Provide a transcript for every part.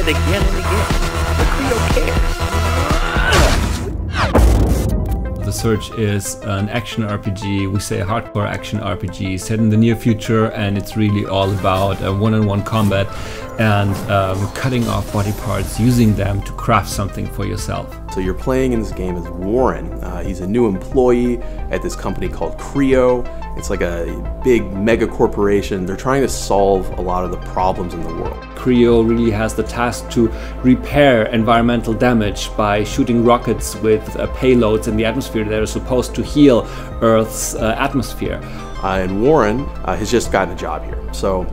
it again and again. The CREO cares. The Surge is an action RPG, we say a hardcore action RPG set in the near future, and it's really all about one-on-one combat and cutting off body parts, using them to craft something for yourself. So you're playing in this game as Warren. He's a new employee at this company called CREO. It's like a big mega corporation. They're trying to solve a lot of the problems in the world. CREO really has the task to repair environmental damage by shooting rockets with payloads in the atmosphere that are supposed to heal Earth's atmosphere. And Warren has just gotten a job here. So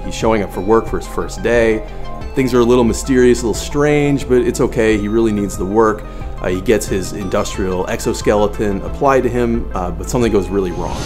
he's showing up for work for his first day. Things are a little mysterious, a little strange, but it's okay. He really needs the work. He gets his industrial exoskeleton applied to him, but something goes really wrong.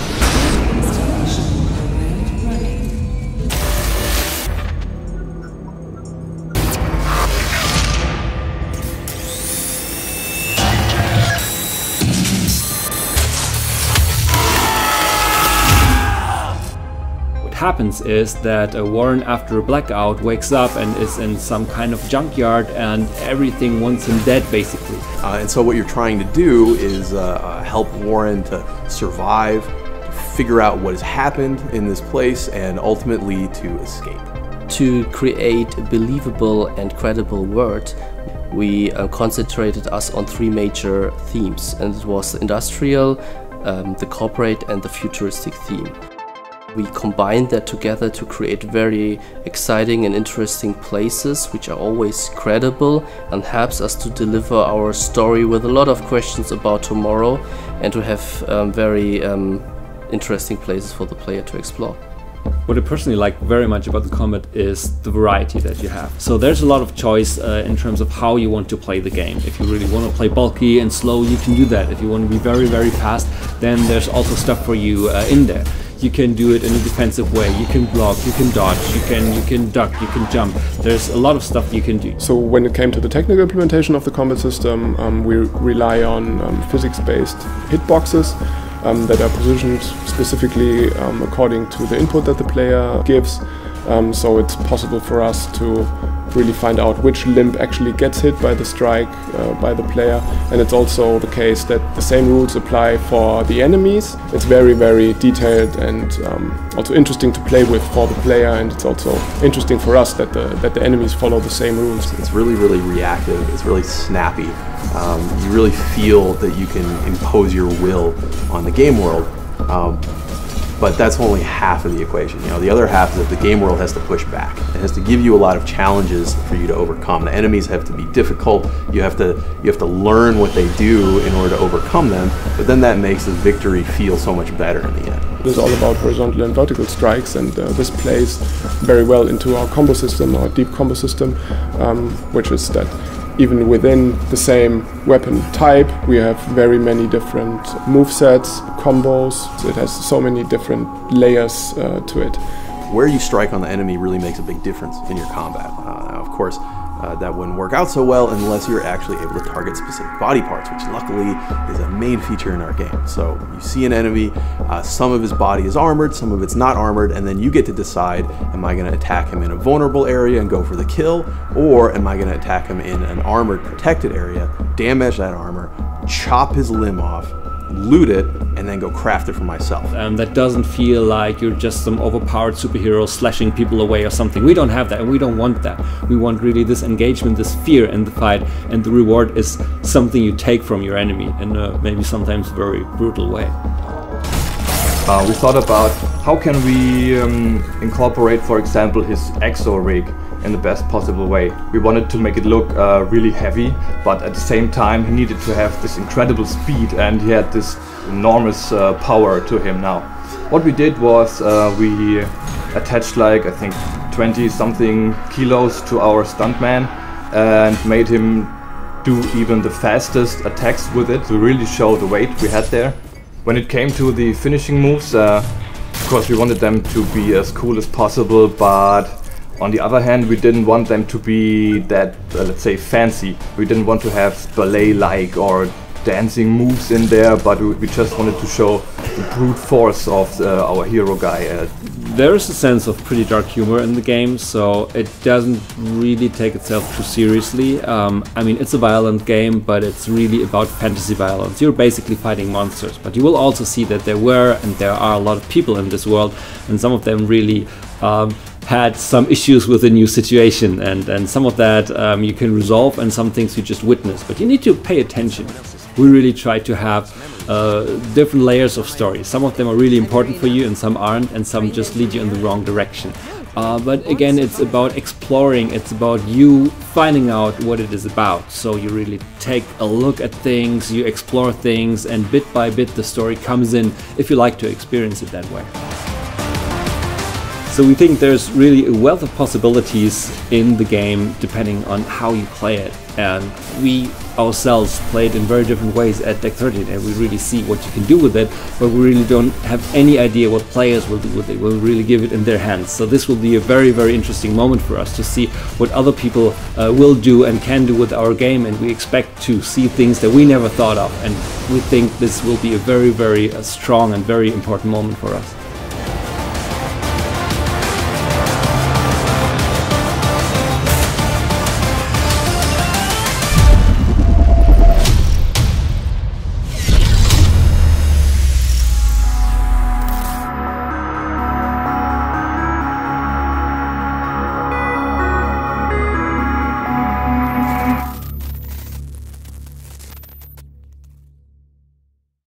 Happens is that Warren, after a blackout, wakes up and is in some kind of junkyard, and everything wants him dead, basically. And so what you're trying to do is help Warren to survive, to figure out what has happened in this place, and ultimately to escape. To create a believable and credible world, we concentrated us on three major themes, and it was the industrial, the corporate, and the futuristic theme. We combined that together to create very exciting and interesting places, which are always credible and helps us to deliver our story with a lot of questions about tomorrow, and to have very interesting places for the player to explore. What I personally like very much about the combat is the variety that you have. So there's a lot of choice in terms of how you want to play the game. If you really want to play bulky and slow, you can do that. If you want to be very, very fast, then there's also stuff for you in there. You can do it in a defensive way. You can block, you can dodge, you can duck, you can jump. There's a lot of stuff you can do. So when it came to the technical implementation of the combat system, we rely on physics-based hitboxes that are positioned specifically according to the input that the player gives. So it's possible for us to really find out which limb actually gets hit by the strike by the player, and it's also the case that the same rules apply for the enemies. It's very, very detailed and also interesting to play with for the player, and it's also interesting for us that the enemies follow the same rules. It's really, really reactive. It's really snappy. You really feel that you can impose your will on the game world. But that's only half of the equation. You know, the other half is that the game world has to push back. It has to give you a lot of challenges for you to overcome. The enemies have to be difficult. You have to learn what they do in order to overcome them. But then that makes the victory feel so much better in the end. It's all about horizontal and vertical strikes, and this plays very well into our combo system, our deep combo system, which is that even within the same weapon type, we have very many different movesets, combos. It has so many different layers to it. Where you strike on the enemy really makes a big difference in your combat. Of course, that wouldn't work out so well unless you're actually able to target specific body parts, which luckily is a main feature in our game. So you see an enemy, some of his body is armored, some of it's not armored, and then you get to decide, am I going to attack him in a vulnerable area and go for the kill, or am I going to attack him in an armored protected area, damage that armor, chop his limb off, loot it, and then go craft it for myself. That doesn't feel like you're just some overpowered superhero slashing people away or something. We don't have that, and we don't want that. We want really this engagement, this fear in the fight, and the reward is something you take from your enemy in a maybe sometimes very brutal way. We thought about how can we incorporate, for example, his exo rig in the best possible way. We wanted to make it look really heavy, but at the same time he needed to have this incredible speed, and he had this enormous power to him now. What we did was we attached, like, I think 20 something kilos to our stuntman and made him do even the fastest attacks with it to really show the weight we had there. When it came to the finishing moves, of course we wanted them to be as cool as possible, but on the other hand, we didn't want them to be that, let's say, fancy. We didn't want to have ballet-like or dancing moves in there, but we just wanted to show the brute force of our hero guy. There is a sense of pretty dark humor in the game, so it doesn't really take itself too seriously. I mean, it's a violent game, but it's really about fantasy violence. You're basically fighting monsters, but you will also see that there were and there are a lot of people in this world, and some of them really had some issues with the new situation, and some of that you can resolve, and some things you just witness, but you need to pay attention. We really try to have different layers of story. Some of them are really important for you and some aren't, and some just lead you in the wrong direction. But again, it's about exploring, it's about you finding out what it is about. So you really take a look at things, you explore things, and bit by bit the story comes in if you like to experience it that way. So we think there's really a wealth of possibilities in the game depending on how you play it. And we ourselves play it in very different ways at Deck 13, and we really see what you can do with it, but we really don't have any idea what players will do with it. We'll really give it in their hands. So this will be a very, very interesting moment for us to see what other people will do and can do with our game, and we expect to see things that we never thought of, and we think this will be a very, very strong and very important moment for us.